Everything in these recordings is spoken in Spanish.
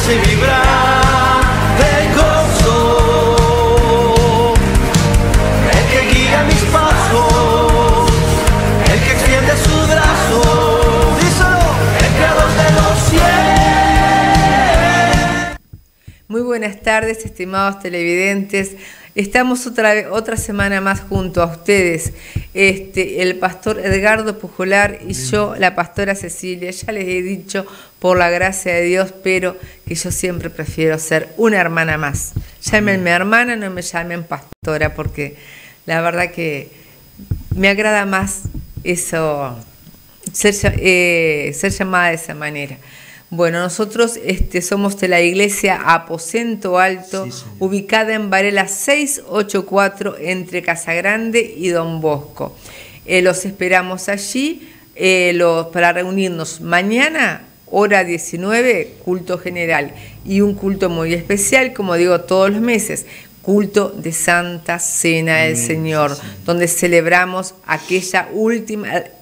hace vibrar de gozo, el que guía mis pasos, el que extiende su brazo, díselo, el creador de los cielos. Muy buenas tardes, estimados televidentes. Estamos otra semana más junto a ustedes, el pastor Edgardo Pujolar y yo, la pastora Cecilia. Ya les he dicho, por la gracia de Dios, pero que yo siempre prefiero ser una hermana más. Llámenme hermana, no me llamen pastora, porque la verdad que me agrada más eso, ser llamada de esa manera. Bueno, nosotros somos de la iglesia Aposento Alto, sí, ubicada en Varela 684, entre Casagrande y Don Bosco. Los esperamos allí para reunirnos mañana, hora 19, culto general, y un culto muy especial, como digo, todos los meses, culto de Santa Cena del Señor, donde celebramos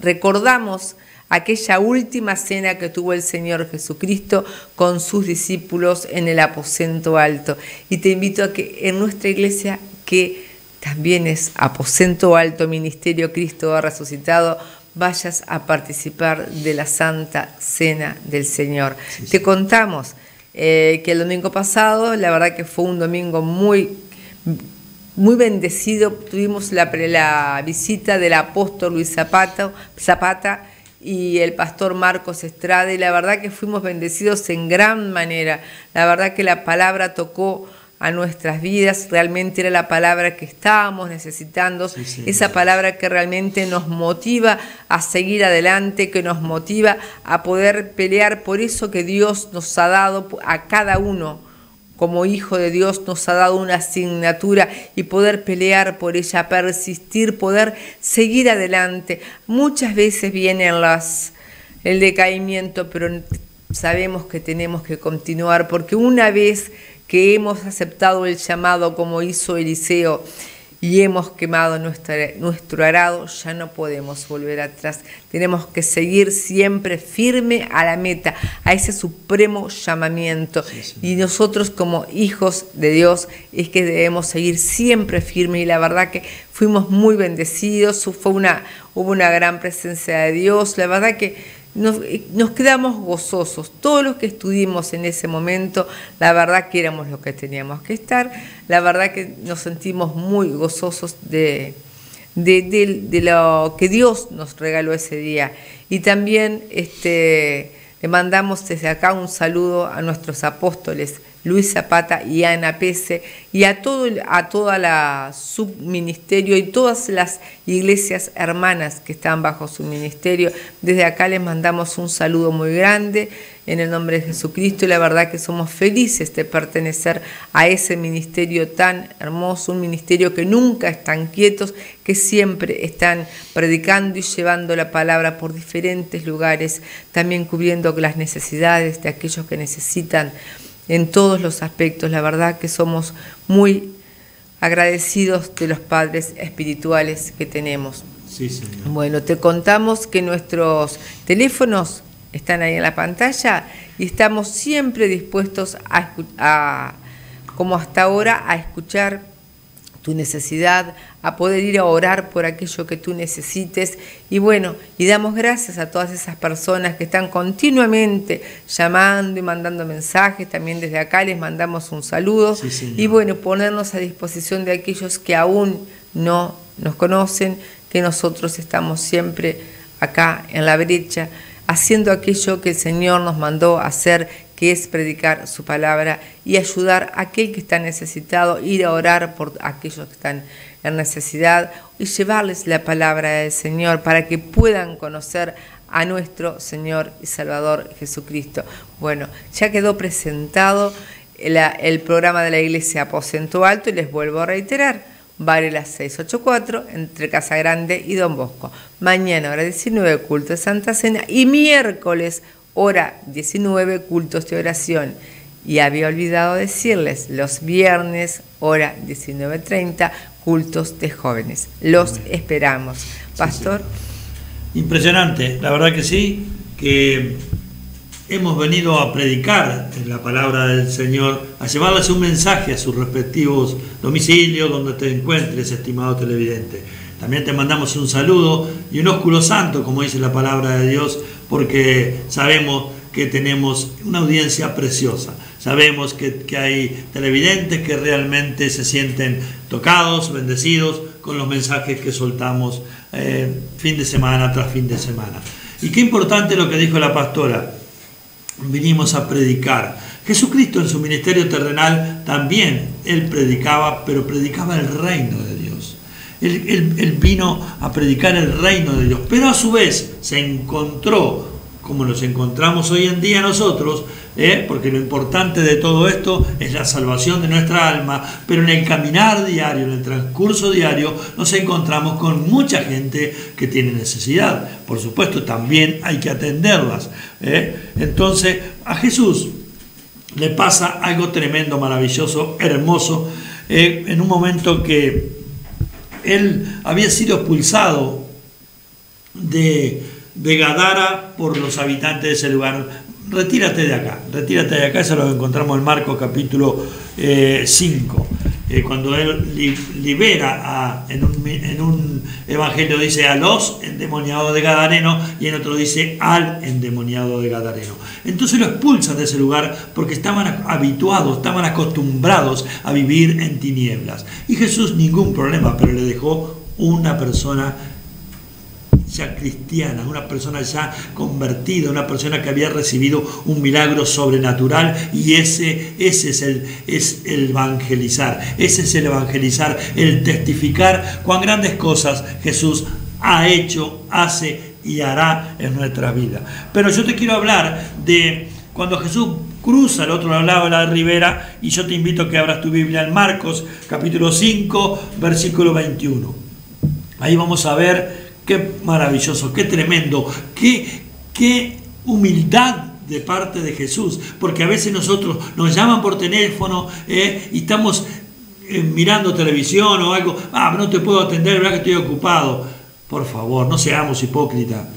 recordamos aquella última cena que tuvo el Señor Jesucristo con sus discípulos en el Aposento Alto. Y te invito a que en nuestra iglesia, que también es Aposento Alto, Ministerio Cristo ha Resucitado, vayas a participar de la Santa Cena del Señor. Sí, sí. Te contamos que el domingo pasado, la verdad que fue un domingo muy bendecido. Tuvimos la visita del apóstol Luis Zapata y el pastor Marcos Estrada, y la verdad que fuimos bendecidos en gran manera. La verdad que la palabra tocó a nuestras vidas, realmente era la palabra que estábamos necesitando, esa palabra que realmente nos motiva a seguir adelante, que nos motiva a poder pelear por eso que Dios nos ha dado a cada uno. Como hijo de Dios nos ha dado una asignatura y poder pelear por ella, persistir, poder seguir adelante. Muchas veces viene el decaimiento, pero sabemos que tenemos que continuar, porque una vez que hemos aceptado el llamado como hizo Eliseo y hemos quemado nuestro arado, ya no podemos volver atrás. Tenemos que seguir siempre firme a la meta, a ese supremo llamamiento. Sí. Y nosotros como hijos de Dios es que debemos seguir siempre firmes. Y la verdad que fuimos muy bendecidos, hubo una gran presencia de Dios. La verdad que nos quedamos gozosos. Todos los que estuvimos en ese momento, la verdad que éramos los que teníamos que estar. La verdad que nos sentimos muy gozosos de lo que Dios nos regaló ese día. Y también le mandamos desde acá un saludo a nuestros apóstoles Luis Zapata y Ana Pese, y a toda la subministerio y todas las iglesias hermanas que están bajo su ministerio. Desde acá les mandamos un saludo muy grande en el nombre de Jesucristo, y la verdad que somos felices de pertenecer a ese ministerio tan hermoso, un ministerio que nunca están quietos, que siempre están predicando y llevando la palabra por diferentes lugares, también cubriendo las necesidades de aquellos que necesitan en todos los aspectos. La verdad que somos muy agradecidos de los padres espirituales que tenemos. Sí, señor. Bueno, te contamos que nuestros teléfonos están ahí en la pantalla y estamos siempre dispuestos como hasta ahora, a escuchar tu necesidad, a poder ir a orar por aquello que tú necesites. Y bueno, y damos gracias a todas esas personas que están continuamente llamando y mandando mensajes. También desde acá les mandamos un saludo. Sí, y bueno, ponernos a disposición de aquellos que aún no nos conocen, que nosotros estamos siempre acá en la brecha, haciendo aquello que el Señor nos mandó hacer, que es predicar su palabra y ayudar a aquel que está necesitado, ir a orar por aquellos que están en necesidad y llevarles la palabra del Señor para que puedan conocer a nuestro Señor y Salvador Jesucristo. Bueno, ya quedó presentado el programa de la Iglesia Aposento Alto y les vuelvo a reiterar: Varela 684, entre Casagrande y Don Bosco. Mañana, hora 19, culto de Santa Cena, y miércoles, hora 19, cultos de oración. Y había olvidado decirles, los viernes, hora 19:30, cultos de jóvenes. Los esperamos. Pastor. Sí. Impresionante, la verdad que sí, que hemos venido a predicar la palabra del Señor, a llevarles un mensaje a sus respectivos domicilios donde te encuentres, estimado televidente. También te mandamos un saludo y un ósculo santo, como dice la palabra de Dios, porque sabemos que tenemos una audiencia preciosa. Sabemos que hay televidentes que realmente se sienten tocados, bendecidos con los mensajes que soltamos fin de semana tras fin de semana. Y qué importante lo que dijo la pastora. Vinimos a predicar. Jesucristo en su ministerio terrenal también, Él predicaba, pero predicaba el reino de Dios. Él vino a predicar el reino de Dios, pero a su vez se encontró, como nos encontramos hoy en día nosotros, porque lo importante de todo esto es la salvación de nuestra alma, pero en el caminar diario, en el transcurso diario, nos encontramos con mucha gente que tiene necesidad. Por supuesto, también hay que atenderlas. Entonces, a Jesús le pasa algo tremendo, maravilloso, hermoso, en un momento que él había sido expulsado de Gadara por los habitantes de ese lugar. Retírate de acá, eso lo encontramos en Marcos capítulo 5, cuando él libera en un evangelio dice a los endemoniados de Gadareno y en otro dice al endemoniado de Gadareno. Entonces lo expulsan de ese lugar porque estaban habituados, estaban acostumbrados a vivir en tinieblas. Y Jesús ningún problema, pero le dejó una persona ya cristiana, una persona ya convertida, una persona que había recibido un milagro sobrenatural, y ese es el evangelizar, el testificar cuán grandes cosas Jesús ha hecho, hace y hará en nuestra vida. Pero yo te quiero hablar de cuando Jesús cruza al otro lado de la ribera, y yo te invito a que abras tu Biblia en Marcos capítulo 5, versículo 21. Ahí vamos a ver qué maravilloso, qué tremendo, qué humildad de parte de Jesús, porque a veces nosotros nos llaman por teléfono y estamos mirando televisión o algo, no te puedo atender, verdad que estoy ocupado. Por favor, no seamos hipócritas,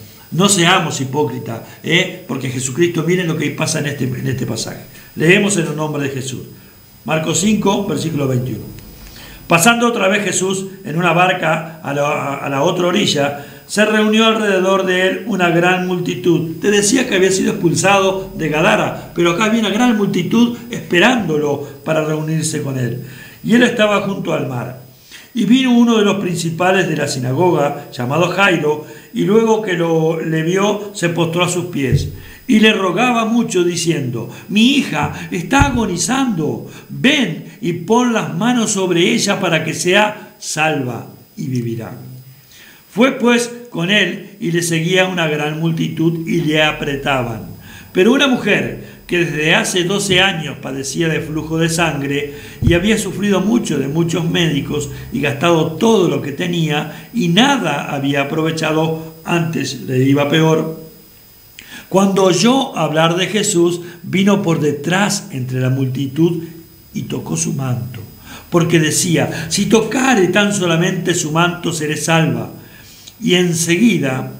porque Jesucristo, miren lo que pasa en este pasaje. Leemos en el nombre de Jesús. Marcos 5, versículo 21. Pasando otra vez Jesús en una barca a la otra orilla, se reunió alrededor de él una gran multitud. Te decía que había sido expulsado de Gadara, pero acá había una gran multitud esperándolo para reunirse con él. Y él estaba junto al mar. Y vino uno de los principales de la sinagoga, llamado Jairo, y luego que le vio, se postró a sus pies. Y le rogaba mucho diciendo: mi hija está agonizando, ven y pon las manos sobre ella para que sea salva y vivirá. Fue pues con él y le seguía una gran multitud y le apretaban. Pero una mujer que desde hace 12 años padecía de flujo de sangre y había sufrido mucho de muchos médicos y gastado todo lo que tenía y nada había aprovechado, antes le iba peor, cuando oyó hablar de Jesús, vino por detrás entre la multitud y tocó su manto, porque decía: si tocare tan solamente su manto, seré salva. Y enseguida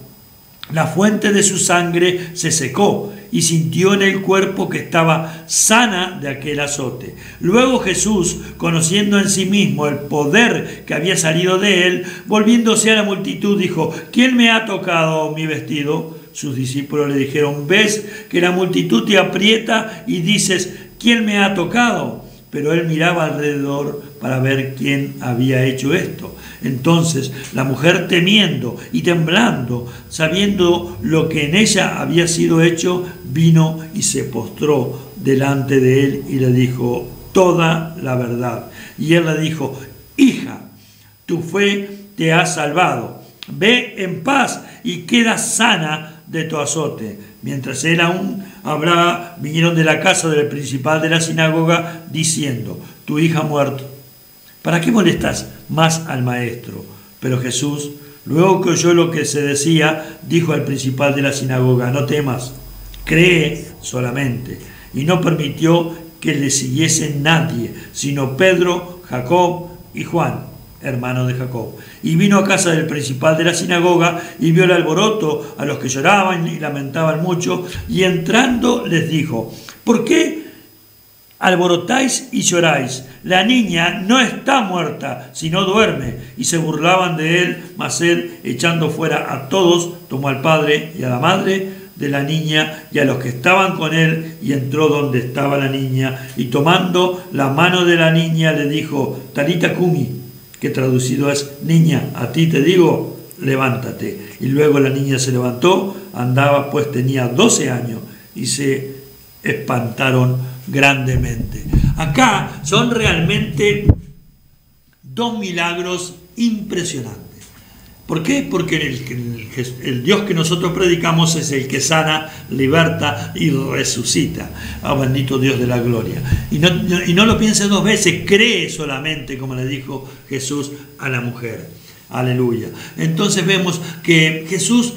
la fuente de su sangre se secó y sintió en el cuerpo que estaba sana de aquel azote. Luego Jesús, conociendo en sí mismo el poder que había salido de él, volviéndose a la multitud, dijo: ¿quién me ha tocado mi vestido? Sus discípulos le dijeron: ¿ves que la multitud te aprieta y dices: ¿quién me ha tocado? Pero él miraba alrededor para ver quién había hecho esto. Entonces la mujer, temiendo y temblando, sabiendo lo que en ella había sido hecho, vino y se postró delante de él y le dijo toda la verdad. Y él le dijo: hija, tu fe te ha salvado. Ve en paz y queda sana de tu azote. Mientras él aún hablaba, vinieron de la casa del principal de la sinagoga diciendo: tu hija ha muerto. ¿Para qué molestas más al maestro? Pero Jesús, luego que oyó lo que se decía, dijo al principal de la sinagoga: no temas, cree solamente. Y no permitió que le siguiese nadie, sino Pedro, Jacob y Juan, hermano de Jacob. Y vino a casa del principal de la sinagoga y vio el alboroto, a los que lloraban y lamentaban mucho, y entrando les dijo: ¿por qué alborotáis y lloráis? La niña no está muerta, sino duerme. Y se burlaban de él, mas él, echando fuera a todos, tomó al padre y a la madre de la niña y a los que estaban con él, y entró donde estaba la niña, y tomando la mano de la niña le dijo: Talita cumi, que traducido es: niña, a ti te digo, levántate. Y luego la niña se levantó, andaba, pues tenía 12 años, y se espantaron grandemente. Acá son realmente dos milagros impresionantes. ¿Por qué? Porque el Dios que nosotros predicamos es el que sana, liberta y resucita. Bendito Dios de la gloria. Y no lo piense dos veces, cree solamente, como le dijo Jesús a la mujer. Aleluya. Entonces vemos que Jesús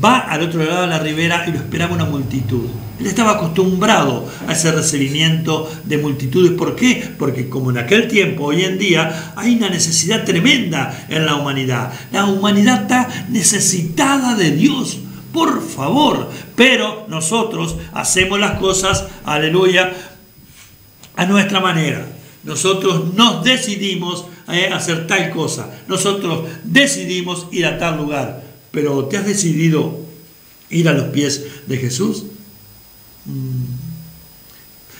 va al otro lado de la ribera y lo esperaba una multitud. Él estaba acostumbrado a ese recibimiento de multitudes. ¿Por qué? Porque como en aquel tiempo, hoy en día, hay una necesidad tremenda en la humanidad. La humanidad está necesitada de Dios, por favor. Pero nosotros hacemos las cosas, aleluya, a nuestra manera. Nosotros nos decidimos hacer tal cosa. Nosotros decidimos ir a tal lugar. Pero ¿te has decidido ir a los pies de Jesús?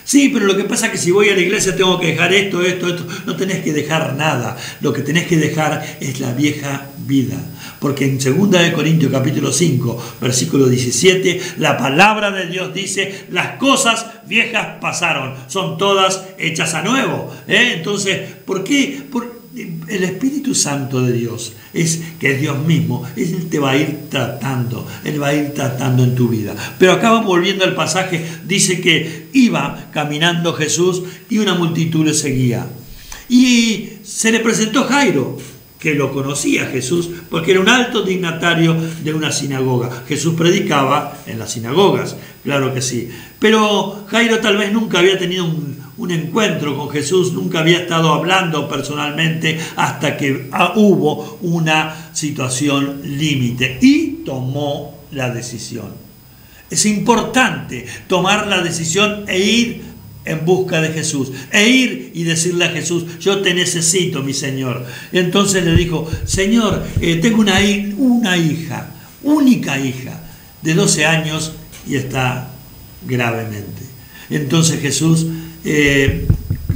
Sí, pero lo que pasa es que si voy a la iglesia tengo que dejar esto. No tenés que dejar nada. Lo que tenés que dejar es la vieja vida. Porque en 2 Corintios capítulo 5, versículo 17, la palabra de Dios dice: las cosas viejas pasaron, son todas hechas a nuevo. Entonces, ¿por qué? El Espíritu Santo de Dios, que es Dios mismo, Él te va a ir tratando, Él va a ir tratando en tu vida. Pero acá, volviendo al pasaje, dice que iba caminando Jesús y una multitud le seguía. Y se le presentó Jairo, que lo conocía Jesús, porque era un alto dignatario de una sinagoga. Jesús predicaba en las sinagogas, claro que sí. Pero Jairo tal vez nunca había tenido un encuentro con Jesús, nunca había estado hablando personalmente hasta que hubo una situación límite y tomó la decisión. Es importante tomar la decisión e ir en busca de Jesús, e ir y decirle a Jesús: yo te necesito, mi Señor. Y entonces le dijo: Señor, tengo una hija, única hija, de 12 años y está gravemente. Entonces Jesús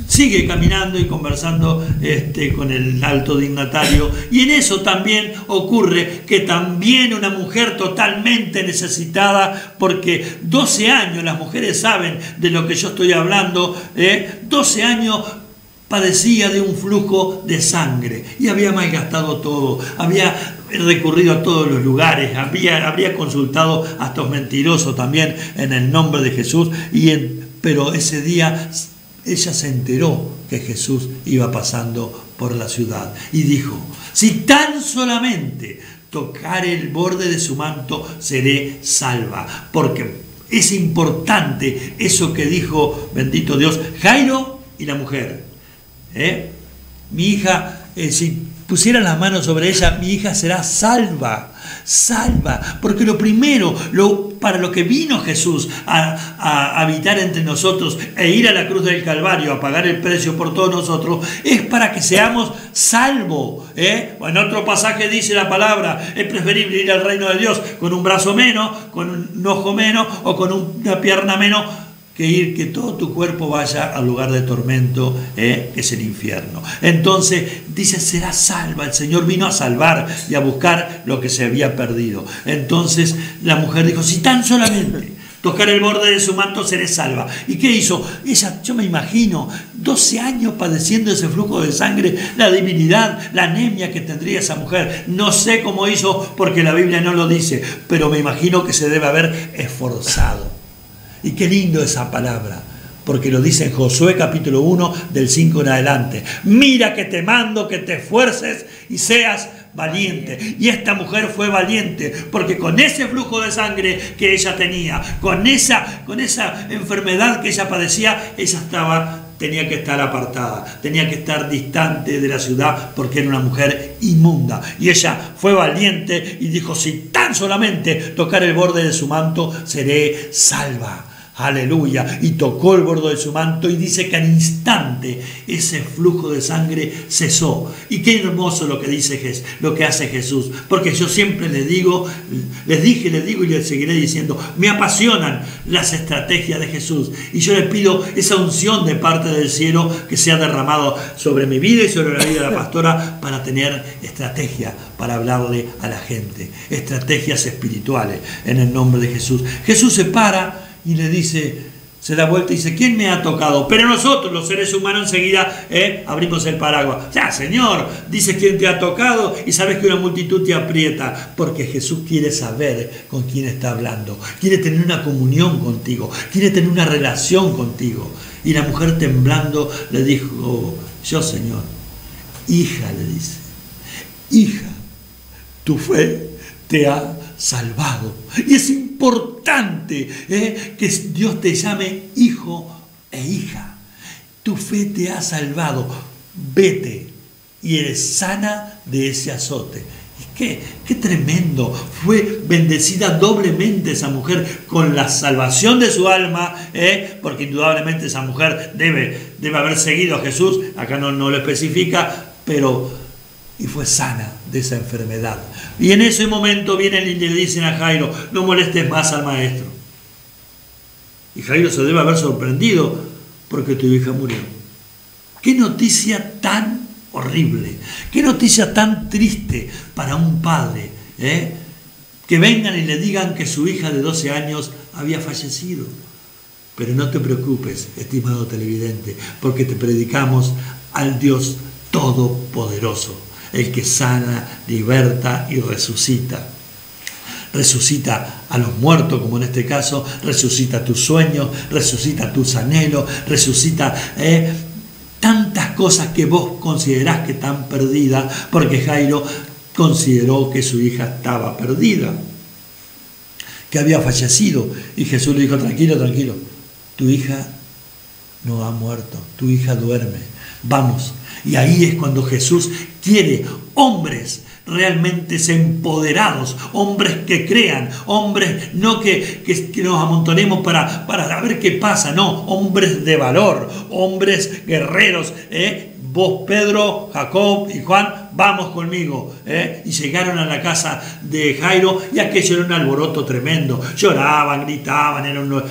sigue caminando y conversando con el alto dignatario, y en eso también ocurre que también una mujer totalmente necesitada, porque 12 años, las mujeres saben de lo que yo estoy hablando, 12 años padecía de un flujo de sangre y había malgastado todo, había recurrido a todos los lugares, habría consultado a estos mentirosos también en el nombre de Jesús, pero ese día ella se enteró que Jesús iba pasando por la ciudad y dijo: si tan solamente tocare el borde de su manto, seré salva. Porque es importante eso que dijo, bendito Dios, Jairo y la mujer. Mi hija, si pusiera las manos sobre ella, mi hija será salva. Salva, porque lo primero, para lo que vino Jesús a habitar entre nosotros e ir a la cruz del Calvario a pagar el precio por todos nosotros, es para que seamos salvos. En otro pasaje dice la palabra: es preferible ir al reino de Dios con un brazo menos, con un ojo menos o con una pierna menos, que todo tu cuerpo vaya al lugar de tormento, que es el infierno. Entonces dice: será salva. El Señor vino a salvar y a buscar lo que se había perdido. Entonces la mujer dijo: si tan solamente tocar el borde de su manto, seré salva. ¿Y qué hizo? Ella, yo me imagino, 12 años padeciendo ese flujo de sangre, la debilidad, la anemia que tendría esa mujer. No sé cómo hizo, porque la Biblia no lo dice, pero me imagino que se debe haber esforzado. Y qué lindo esa palabra, porque lo dice en Josué capítulo 1 del 5 en adelante: mira que te mando que te esfuerces y seas valiente. Y esta mujer fue valiente, porque con ese flujo de sangre que ella tenía, con esa enfermedad que ella padecía, ella estaba tenía que estar apartada, tenía que estar distante de la ciudad porque era una mujer inmunda. Y ella fue valiente y dijo, si tan solamente tocar el borde de su manto, seré salva. Aleluya. Y tocó el borde de su manto y dice que al instante ese flujo de sangre cesó. Y qué hermoso lo que dice lo que hace Jesús. Porque yo siempre les digo y les seguiré diciendo, me apasionan las estrategias de Jesús. Y yo les pido esa unción de parte del cielo que sea derramado sobre mi vida y sobre la vida de la pastora para tener estrategia, para hablarle a la gente. Estrategias espirituales en el nombre de Jesús. Jesús se para y le dice, se da vuelta y dice, ¿quién me ha tocado? Pero nosotros, los seres humanos, enseguida abrimos el paraguas. Ya, Señor, dices quién te ha tocado y sabes que una multitud te aprieta, porque Jesús quiere saber con quién está hablando, quiere tener una comunión contigo, quiere tener una relación contigo. Y la mujer temblando le dijo, yo, Señor, hija, le dice, hija, tu fe te ha salvado. Y es importante que Dios te llame hijo e hija. Tu fe te ha salvado. Vete y eres sana de ese azote. Qué tremendo. Fue bendecida doblemente esa mujer con la salvación de su alma, porque indudablemente esa mujer debe haber seguido a Jesús. Acá no lo especifica, pero y fue sana de esa enfermedad. Y en ese momento vienen y le dicen a Jairo, no molestes más al maestro. Y Jairo se debe haber sorprendido porque tu hija murió. Qué noticia tan horrible, qué noticia tan triste para un padre, que vengan y le digan que su hija de 12 años había fallecido. Pero no te preocupes, estimado televidente, porque te predicamos al Dios Todopoderoso, el que sana, liberta y resucita. Resucita a los muertos, como en este caso, resucita tus sueños, resucita tus anhelos, resucita tantas cosas que vos considerás que están perdidas, porque Jairo consideró que su hija estaba perdida, que había fallecido. Y Jesús le dijo, tranquilo, tranquilo, tu hija no ha muerto, tu hija duerme, vamos. Y ahí es cuando Jesús quiere hombres realmente empoderados, hombres que crean, hombres no que nos amontonemos para ver qué pasa, no, hombres de valor, hombres guerreros. Vos, Pedro, Jacob y Juan, vamos conmigo. Y llegaron a la casa de Jairo y aquello era un alboroto tremendo. Lloraban, gritaban, era un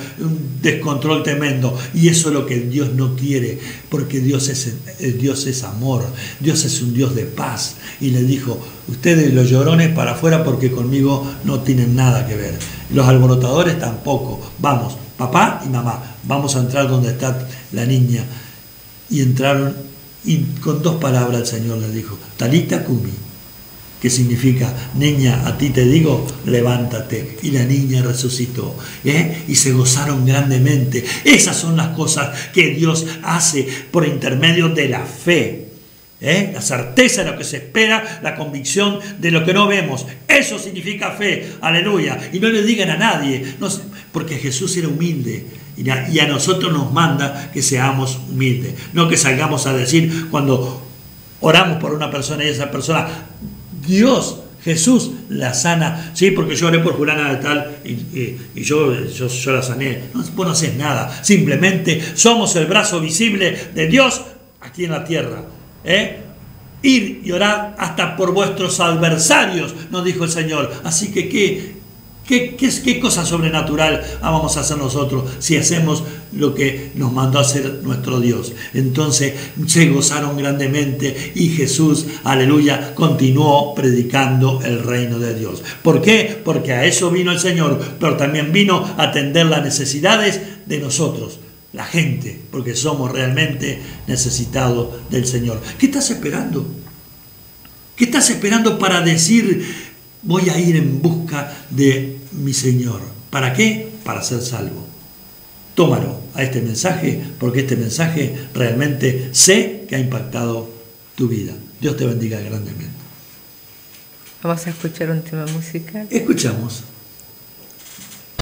descontrol tremendo. Y eso es lo que Dios no quiere, porque Dios es amor, Dios es un Dios de paz. Y le dijo, ustedes los llorones para afuera porque conmigo no tienen nada que ver. Los alborotadores tampoco. Vamos, papá y mamá, vamos a entrar donde está la niña. Y entraron. Y con dos palabras el Señor le dijo, Talita Cumi, que significa, niña, a ti te digo, levántate. Y la niña resucitó, y se gozaron grandemente. Esas son las cosas que Dios hace por intermedio de la fe. La certeza de lo que se espera, la convicción de lo que no vemos. Eso significa fe, aleluya. Y no le digan a nadie, no, porque Jesús era humilde. Y a nosotros nos manda que seamos humildes, no que salgamos a decir cuando oramos por una persona y esa persona, Dios, Jesús la sana, sí, porque yo oré por fulana de tal y yo la sané. No, vos no haces nada, simplemente somos el brazo visible de Dios aquí en la tierra. Ir y orar hasta por vuestros adversarios, nos dijo el Señor. Así que ¿qué cosa sobrenatural vamos a hacer nosotros si hacemos lo que nos mandó a hacer nuestro Dios? Entonces se gozaron grandemente y Jesús, aleluya, continuó predicando el reino de Dios. ¿Por qué? Porque a eso vino el Señor, pero también vino a atender las necesidades de nosotros, la gente, porque somos realmente necesitados del Señor. ¿Qué estás esperando? ¿Qué estás esperando para decir, voy a ir en busca de mi Señor? ¿Para qué? Para ser salvo. Tómalo a este mensaje, porque este mensaje realmente sé que ha impactado tu vida. Dios te bendiga grandemente. Vamos a escuchar un tema musical. Escuchamos.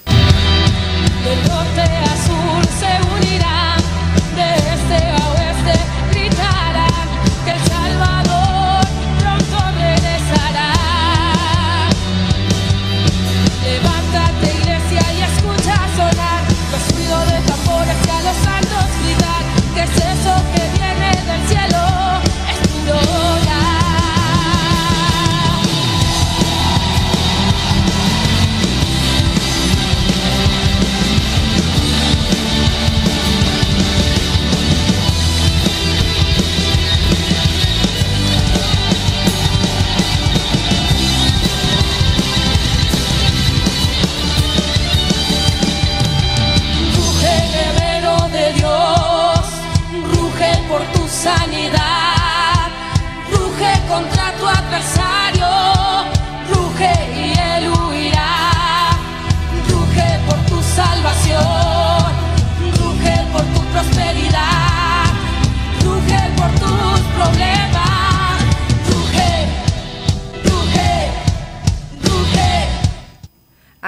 Del norte a sur se unirán desde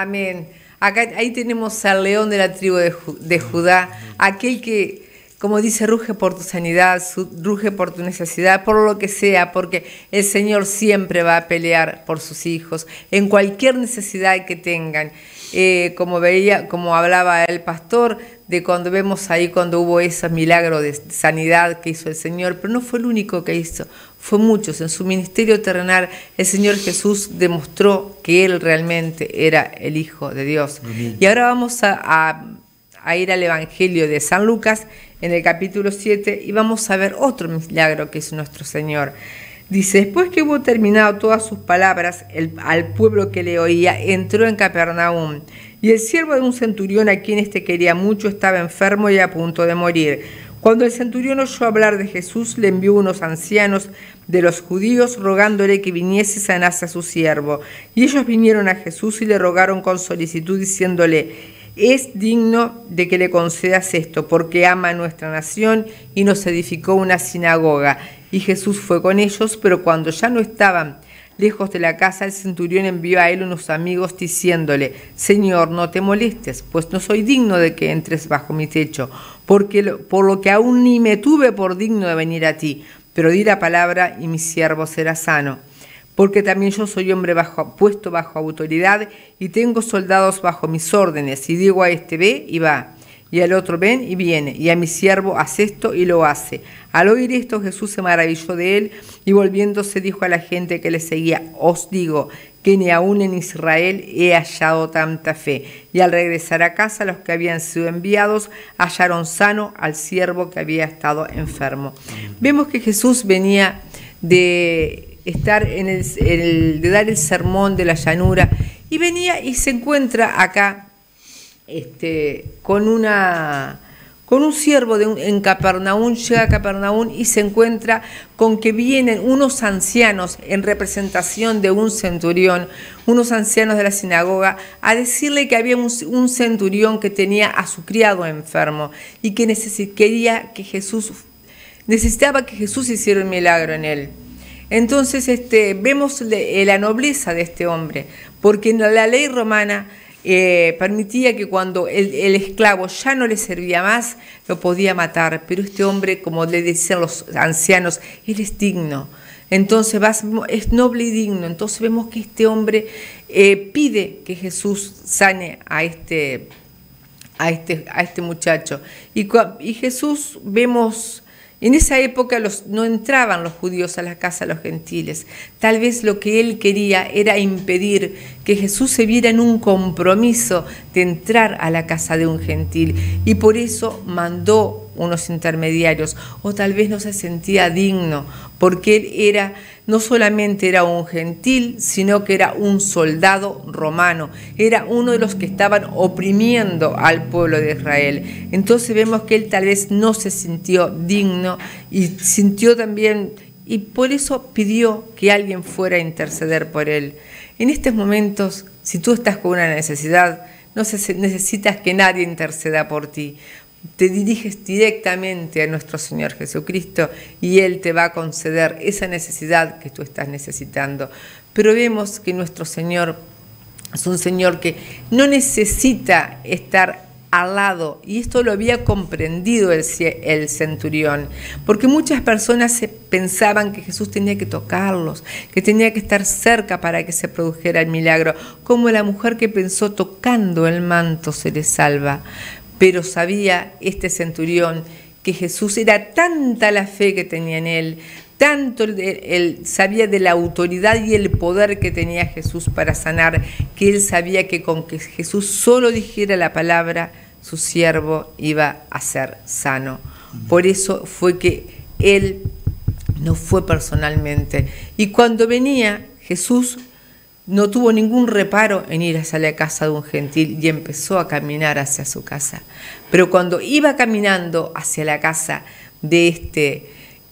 Amén. Acá, ahí tenemos al león de la tribu de Judá, aquel que, como dice, ruge por tu sanidad, ruge por tu necesidad, por lo que sea, porque el Señor siempre va a pelear por sus hijos, en cualquier necesidad que tengan. Como hablaba el pastor, de cuando vemos ahí cuando hubo ese milagro de sanidad que hizo el Señor, pero no fue el único que hizo, fue muchos. En su ministerio terrenal el Señor Jesús demostró que Él realmente era el Hijo de Dios. Amén. Y ahora vamos a ir al Evangelio de San Lucas, en el capítulo 7, y vamos a ver otro milagro que hizo nuestro Señor. Dice, después que hubo terminado todas sus palabras, al pueblo que le oía, entró en Capernaum. Y el siervo de un centurión, a quien éste quería mucho, estaba enfermo y a punto de morir. Cuando el centurión oyó hablar de Jesús, le envió unos ancianos de los judíos, rogándole que viniese y sanase a su siervo. Y ellos vinieron a Jesús y le rogaron con solicitud, diciéndole, es digno de que le concedas esto, porque ama a nuestra nación y nos edificó una sinagoga. Y Jesús fue con ellos, pero cuando ya no estaban lejos de la casa, el centurión envió a él unos amigos diciéndole, Señor, no te molestes, pues no soy digno de que entres bajo mi techo, por lo que aún ni me tuve por digno de venir a ti, pero di la palabra y mi siervo será sano. Porque también yo soy hombre puesto bajo autoridad y tengo soldados bajo mis órdenes, y digo a este ve y va, y al otro ven y viene, y a mi siervo haz esto y lo hace. Al oír esto Jesús se maravilló de él y volviéndose dijo a la gente que le seguía, os digo que ni aún en Israel he hallado tanta fe. Y al regresar a casa los que habían sido enviados hallaron sano al siervo que había estado enfermo. Vemos que Jesús venía de estar de dar el sermón de la llanura y venía y se encuentra acá con un siervo en Capernaum, llega a Capernaum y se encuentra con que vienen unos ancianos en representación de un centurión, unos ancianos de la sinagoga, a decirle que había un centurión que tenía a su criado enfermo y que necesitaba que Jesús hiciera un milagro en él. Entonces vemos la nobleza de este hombre, porque en la ley romana permitía que cuando el esclavo ya no le servía más, lo podía matar, pero este hombre, como le decían los ancianos, él es digno, entonces es noble y digno. Entonces vemos que este hombre pide que Jesús sane a este muchacho, y Jesús vemos. En esa época no entraban los judíos a la casa de los gentiles. Tal vez lo que él quería era impedir que Jesús se viera en un compromiso de entrar a la casa de un gentil. Y por eso mandó unos intermediarios, o tal vez no se sentía digno, porque él no solamente era un gentil, sino que era un soldado romano, era uno de los que estaban oprimiendo al pueblo de Israel. Entonces vemos que él tal vez no se sintió digno y sintió también, y por eso pidió que alguien fuera a interceder por él. En estos momentos, si tú estás con una necesidad, no necesitas que nadie interceda por ti. Te diriges directamente a nuestro Señor Jesucristo y Él te va a conceder esa necesidad que tú estás necesitando. Pero vemos que nuestro Señor es un Señor que no necesita estar al lado, y esto lo había comprendido el centurión, porque muchas personas pensaban que Jesús tenía que tocarlos, que tenía que estar cerca para que se produjera el milagro, como la mujer que pensó tocando el manto se le salva. Pero sabía este centurión que Jesús, era tanta la fe que tenía en él, tanto él sabía de la autoridad y el poder que tenía Jesús para sanar, que él sabía que con que Jesús solo dijera la palabra, su siervo iba a ser sano. Por eso fue que él no fue personalmente. Y cuando venía, Jesús no tuvo ningún reparo en ir hacia la casa de un gentil y empezó a caminar hacia su casa. Pero cuando iba caminando hacia la casa de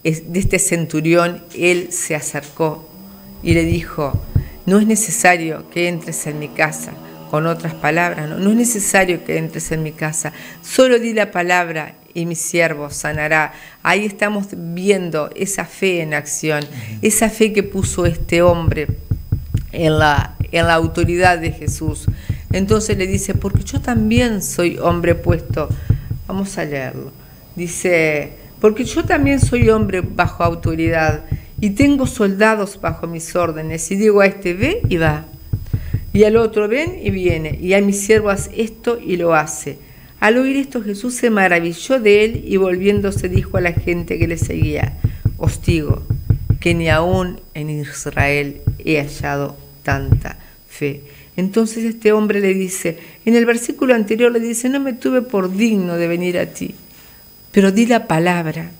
este centurión, él se acercó y le dijo, no es necesario que entres en mi casa. Con otras palabras, no es necesario que entres en mi casa, solo di la palabra y mi siervo sanará. Ahí estamos viendo esa fe en acción, esa fe que puso este hombre en la autoridad de Jesús. Entonces le dice, porque yo también soy hombre puesto. Vamos a leerlo. Dice, porque yo también soy hombre bajo autoridad y tengo soldados bajo mis órdenes. Y digo a este, ve y va. Y al otro, ven y viene. Y a mi siervo, haz esto y lo hace. Al oír esto, Jesús se maravilló de él y volviéndose dijo a la gente que le seguía, os digo que ni aún en Israel he hallado tanta fe. Entonces este hombre le dice, en el versículo anterior le dice, no me tuve por digno de venir a ti, pero di la palabra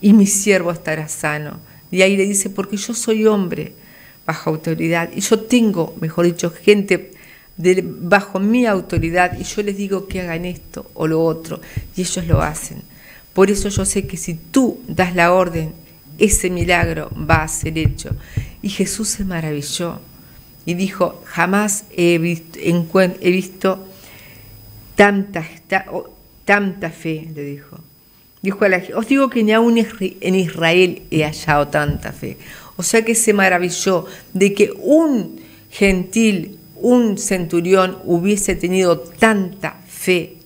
y mi siervo estará sano. Y ahí le dice, porque yo soy hombre bajo autoridad y yo tengo, mejor dicho, gente bajo mi autoridad y yo les digo que hagan esto o lo otro y ellos lo hacen. Por eso yo sé que si tú das la orden, ese milagro va a ser hecho. Y Jesús se maravilló y dijo, jamás he visto tanta fe, le dijo. Dijo a la gente, os digo que ni aún en Israel he hallado tanta fe. O sea que se maravilló de que un gentil, un centurión hubiese tenido tanta fe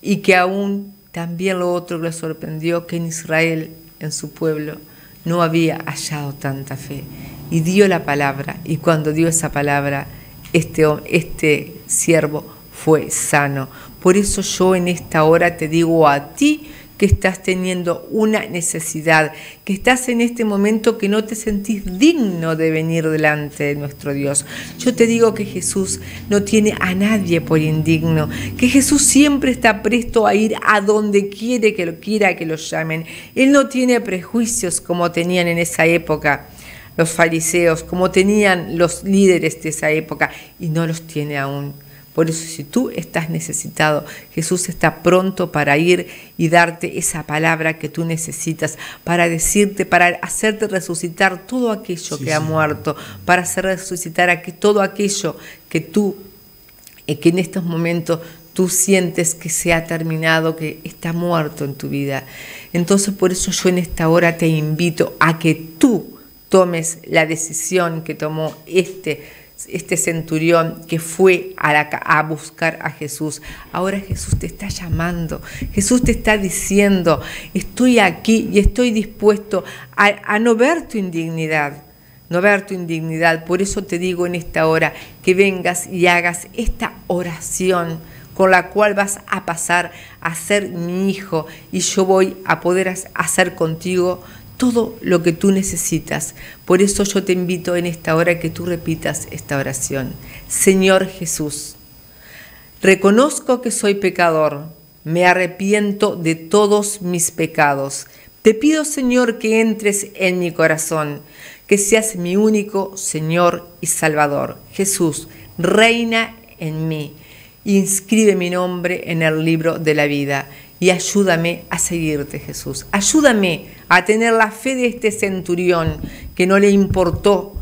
y que aún también lo otro le sorprendió que en Israel, en su pueblo, no había hallado tanta fe. Y dio la palabra y cuando dio esa palabra, este siervo fue sano. Por eso yo en esta hora te digo a ti que estás teniendo una necesidad, que estás en este momento que no te sentís digno de venir delante de nuestro Dios. Yo te digo que Jesús no tiene a nadie por indigno, que Jesús siempre está presto a ir a donde quiera que lo llamen. Él no tiene prejuicios como tenían en esa época los fariseos, como tenían los líderes de esa época, y no los tiene aún. Por eso si tú estás necesitado, Jesús está pronto para ir y darte esa palabra que tú necesitas, para decirte, para hacerte resucitar todo aquello que ha muerto, para hacer resucitar todo aquello que tú, que en estos momentos tú sientes que se ha terminado, que está muerto en tu vida. Entonces por eso yo en esta hora te invito a que tú tomes la decisión que tomó este centurión que fue a buscar a Jesús. Ahora Jesús te está llamando, Jesús te está diciendo, estoy aquí y estoy dispuesto a no ver tu indignidad, Por eso te digo en esta hora que vengas y hagas esta oración con la cual vas a pasar a ser mi hijo y yo voy a poder hacer contigo todo lo que tú necesitas. Por eso yo te invito en esta hora que tú repitas esta oración. Señor Jesús, reconozco que soy pecador, me arrepiento de todos mis pecados. Te pido, Señor, que entres en mi corazón, que seas mi único Señor y Salvador. Jesús, reina en mí, inscribe mi nombre en el libro de la vida. Y ayúdame a seguirte, Jesús. Ayúdame a tener la fe de este centurión que no le importó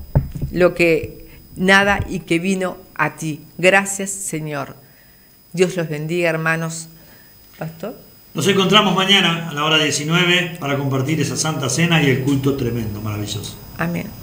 nada y que vino a ti. Gracias, Señor. Dios los bendiga, hermanos. Pastor. Nos encontramos mañana a la hora 19 para compartir esa Santa Cena y el culto tremendo, maravilloso. Amén.